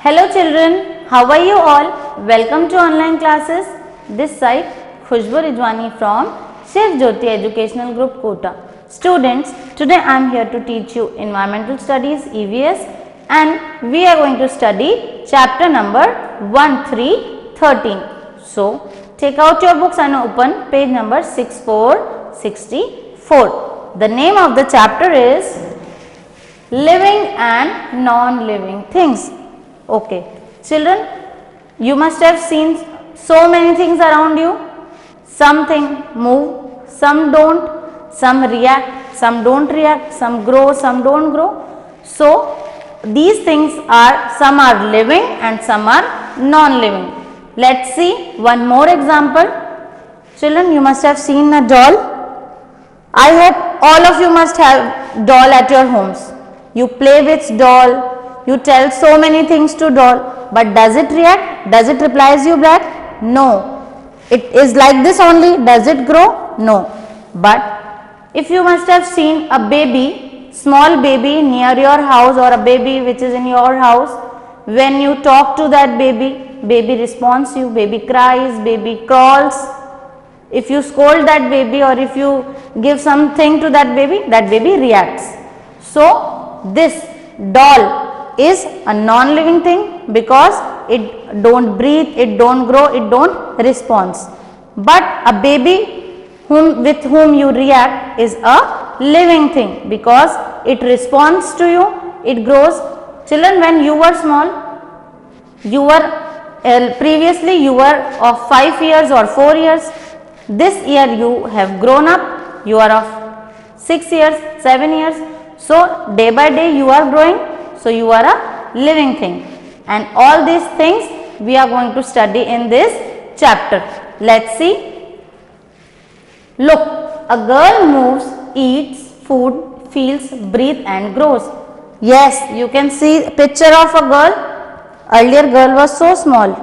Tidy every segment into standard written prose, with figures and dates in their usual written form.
Hello children, how are you all? Welcome to online classes. This side Khushbu Rijwani from Shiv Jyoti Educational Group Kota. Students, today I am here to teach you Environmental Studies EVS and we are going to study chapter number 1313. So, take out your books and open page number 6464. The name of the chapter is Living and Non-Living Things. Okay, children, you must have seen so many things around you. Something move, some don't, some react, some don't react, some grow, some don't grow. So, these things are, some are living and some are non-living. Let's see one more example. Children, you must have seen a doll. I hope all of you must have doll at your homes. You play with doll. You tell so many things to doll, but does it react? Does it replies you back? No. It is like this only. Does it grow? No. But if you must have seen a baby, small baby near your house or a baby which is in your house, when you talk to that baby, baby responds you, baby cries, baby crawls. If you scold that baby or if you give something to that baby reacts. So, this doll is a non-living thing because it don't breathe, it don't grow, it don't respond. But a baby with whom you react is a living thing because it responds to you, it grows. Children, when you were small, you were previously you were of 5 years or 4 years. This year you have grown up, you are of 6 years, 7 years. So, day by day you are growing. So, you are a living thing, and all these things we are going to study in this chapter. Let's see. Look, a girl moves, eats food, feels, breathes and grows. Yes, you can see a picture of a girl. Earlier girl was so small.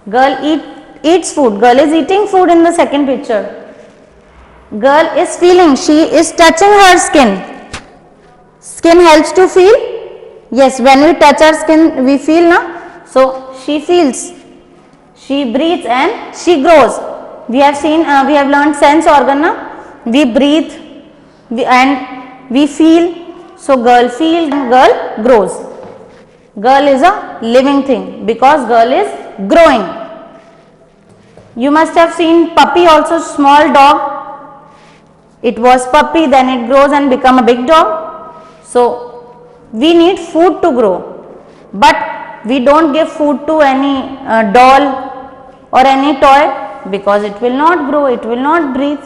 Girl eats food. Girl is eating food in the second picture. Girl is feeling. She is touching her skin. Skin helps to feel. Yes, when we touch our skin, we feel, na? So, she feels, she breathes and she grows. We have seen, we have learned sense organ, na? We breathe and we feel. So, girl feels, girl grows. Girl is a living thing because girl is growing. You must have seen puppy also, small dog. It was puppy, then it grows and become a big dog. So, we need food to grow, but we don't give food to any doll or any toy because it will not grow, it will not breathe.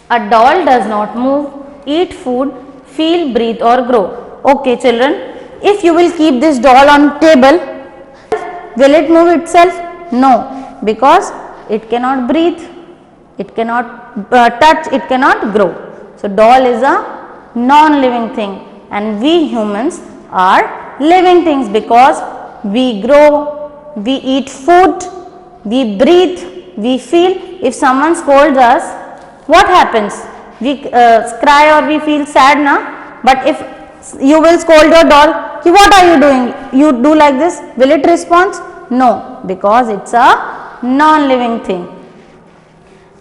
A doll does not move, eat food, feel, breathe or grow. Okay children, if you will keep this doll on table, will it move itself? No, because it cannot breathe, it cannot touch, it cannot grow. So, doll is a non-living thing and we humans are living things because we grow, we eat food, we breathe, we feel. If someone scolds us, what happens? We cry or we feel sad, na? But if you will scold your doll, what are you doing? You do like this, will it respond? No, because it's a non-living thing.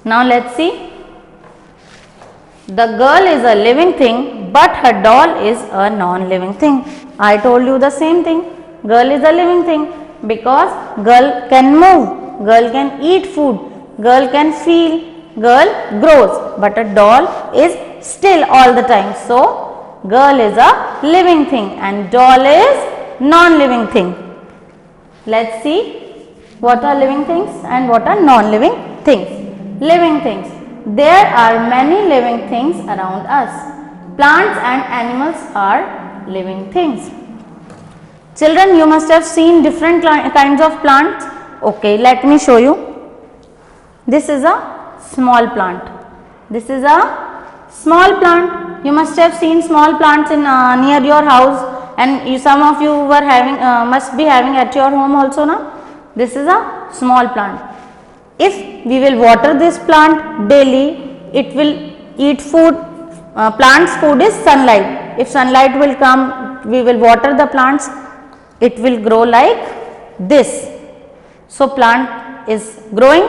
Now let's see. The girl is a living thing, but her doll is a non-living thing. I told you the same thing. Girl is a living thing because girl can move, girl can eat food, girl can feel, girl grows, but a doll is still all the time. So, girl is a living thing and doll is non-living thing. Let's see what are living things and what are non-living things. Living things. There are many living things around us. Plants and animals are living things. Children, you must have seen different kinds of plants. Okay, let me show you. This is a small plant. This is a small plant. You must have seen small plants in near your house, and some of you were having must be having at your home also, na? This is a small plant. If we will water this plant daily, it will eat food. Plant's food is sunlight. If sunlight will come we will water the plants, it will grow like this. So plant is growing,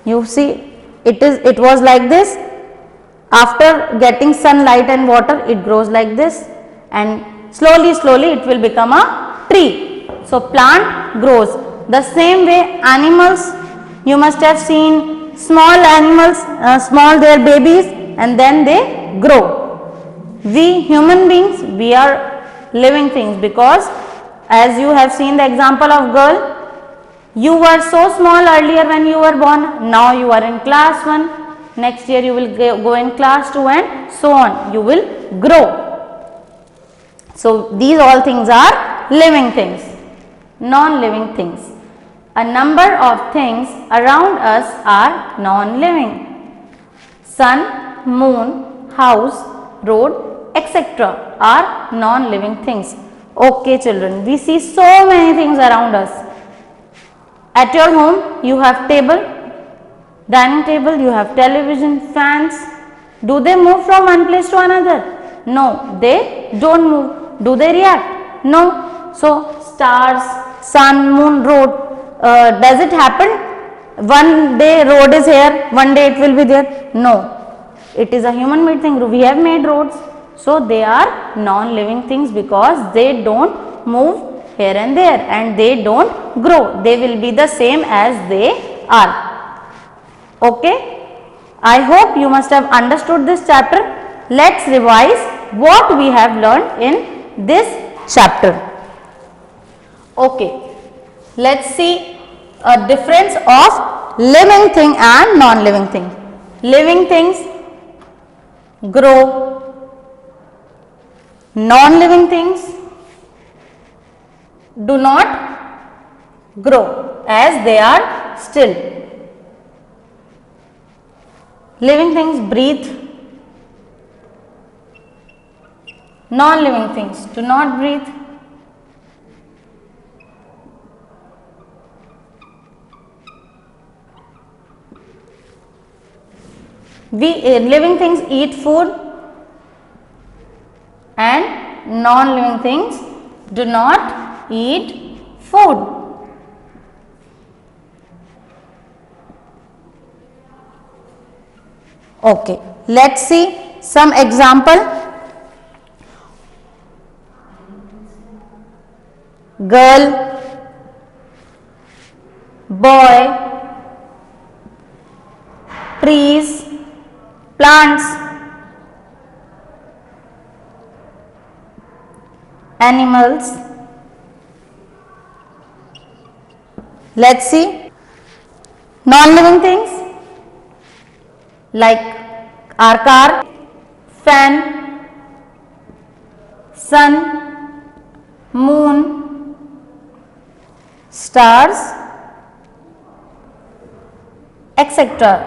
you see it was like this. After getting sunlight and water, it grows like this, and slowly it will become a tree. So plant grows. The same way animals, you must have seen small animals, small their babies, and then they grow. We human beings, we are living things, because as you have seen the example of girl, you were so small earlier when you were born, now you are in class 1, next year you will go in class 2, and so on, you will grow. So these all things are living things, non-living things. A number of things around us are non-living. Sun, moon, house, road, etc. are non-living things. Okay children, we see so many things around us. At your home, you have table, dining table, you have television, fans. Do they move from one place to another? No, they don't move. Do they react? No. So, stars, sun, moon, road, does it happen? One day road is here, one day it will be there? No. It is a human made thing. We have made roads. So, they are non-living things because they don't move here and there, and they don't grow. They will be the same as they are. Okay. I hope you must have understood this chapter. Let's revise what we have learned in this chapter. Okay. Let's see a difference of living thing and non-living thing. Living things grow. Non-living things do not grow as they are still. Living things breathe. Non-living things do not breathe. Living things eat food, and non-living things do not eat food. Okay, let's see some example. Girl, boy, trees, plants, animals. Let's see non-living things like our car, fan, sun, moon, stars, etc.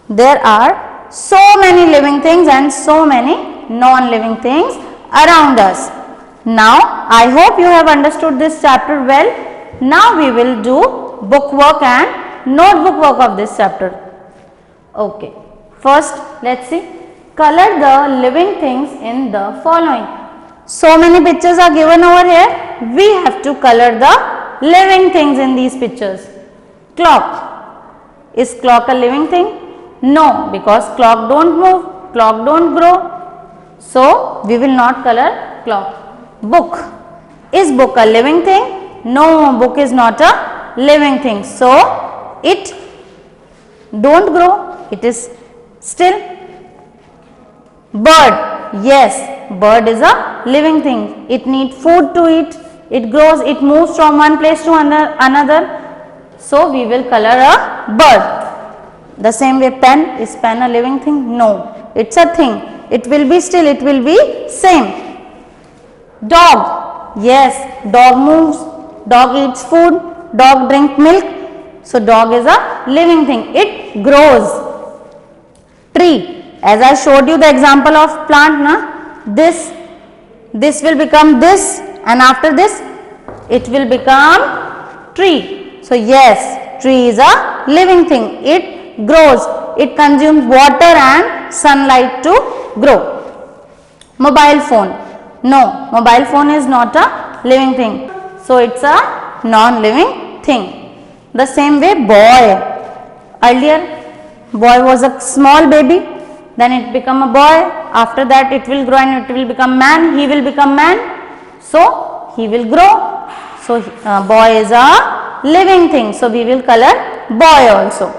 There are so many living things and so many non-living things around us. Now, I hope you have understood this chapter well. Now, we will do bookwork and notebook work of this chapter. Okay. First, let's see. Color the living things in the following. So many pictures are given over here. We have to color the living things in these pictures. Clock. Is clock a living thing? No, because clock don't move, clock don't grow. So, we will not color clock. Book. Is book a living thing? No, book is not a living thing. So, it don't grow, it is still. Bird. Yes, bird is a living thing. It needs food to eat, it grows, it moves from one place to another. So, we will color a bird. The same way, pen. Is pen a living thing? No, it's a thing. It will be still, it will be same. Dog. Yes, dog moves, dog eats food, dog drink milk. So, dog is a living thing. It grows. Tree. As I showed you the example of plant, this will become this, and after this, it will become tree. So, yes, tree is a living thing. It grows, it consumes water and sunlight to grow. Mobile phone. No, mobile phone is not a living thing. So it's a non-living thing. The same way boy. Earlier boy was a small baby, then it become a boy. After that it will grow and it will become man. He will become man. So he will grow. So boy is a living thing. So we will color boy also.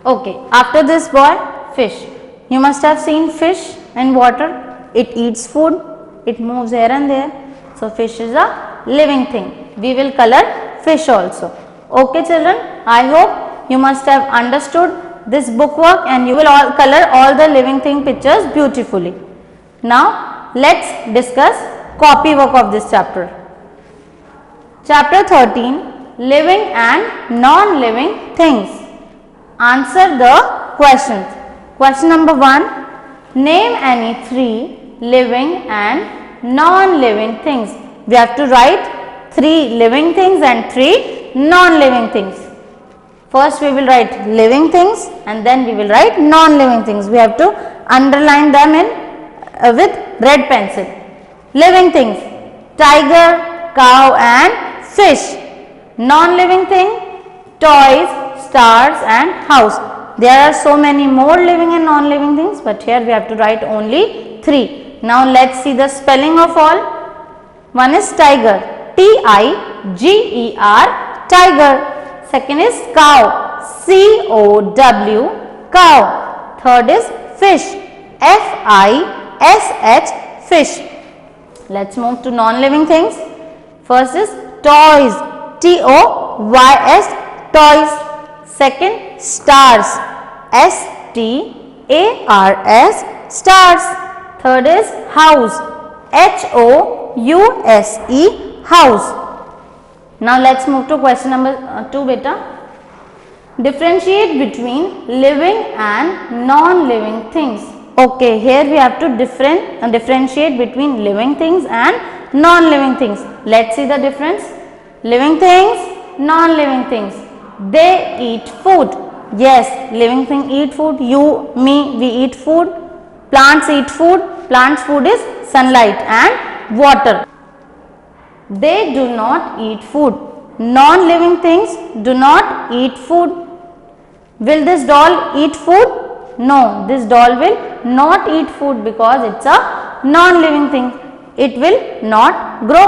Okay, after this boy, fish. You must have seen fish in water. It eats food. It moves here and there. So fish is a living thing. We will color fish also. Okay children, I hope you must have understood this bookwork and you will all color all the living thing pictures beautifully. Now let's discuss copy work of this chapter. Chapter 13, living and non-living things. Answer the questions. Question number 1, name any 3 living and non-living things. We have to write 3 living things and 3 non-living things. First we will write living things and then we will write non-living things. We have to underline them in with red pencil. Living things, tiger, cow and fish. Non-living thing, toys, stars and house. There are so many more living and non-living things, but here we have to write only 3. Now let's see the spelling of all. One is tiger, T-I-G-E-R, tiger. Second is cow, C-O-W, cow. Third is fish, F-I-S-H, fish. Let's move to non-living things. First is toys, T-O-Y-S, toys. Second, stars, S-T-A-R-S, stars. Third is house, H-O-U-S-E, house. Now let's move to question number 2 beta. Differentiate between living and non-living things. Okay, here we have to differentiate between living things and non-living things. Let's see the difference. Living things, non-living things. They eat food. Yes, living thing eat food. You, me, we eat food. Plants eat food. Plants food is sunlight and water. They do not eat food. Non-living things do not eat food. Will this doll eat food? No, this doll will not eat food because it's a non-living thing. It will not grow.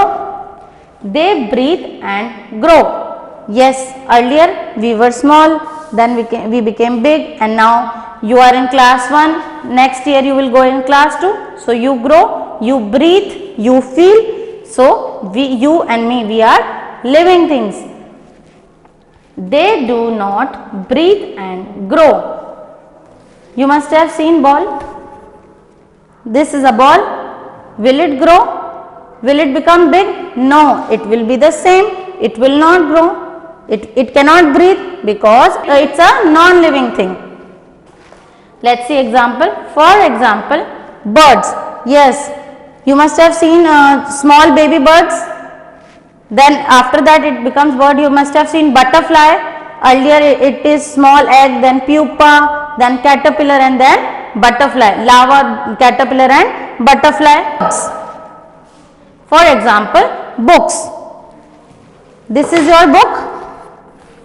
They breathe and grow. Yes, earlier we were small, then we became big, and now you are in class 1. Next year you will go in class 2. So you grow, you breathe, you feel. So you and me, we are living things. They do not breathe and grow. You must have seen ball. This is a ball. Will it grow? Will it become big? No, it will be the same. It will not grow. It cannot breathe because it's a non-living thing. Let's see example. For example, birds. Yes, you must have seen small baby birds. Then after that it becomes bird. You must have seen butterfly. Earlier it is small egg, then pupa, then caterpillar and then butterfly. Larva, caterpillar and butterfly. For example, books. This is your book.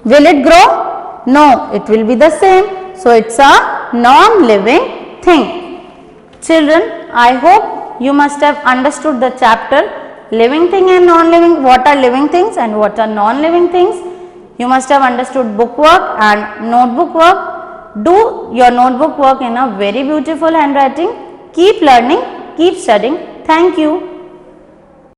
Will it grow? No, it will be the same. So it's a non-living thing. Children, I hope you must have understood the chapter living thing and non-living. What are living things and what are non-living things? You must have understood bookwork and notebook work. Do your notebook work in a very beautiful handwriting. Keep learning, keep studying. Thank you.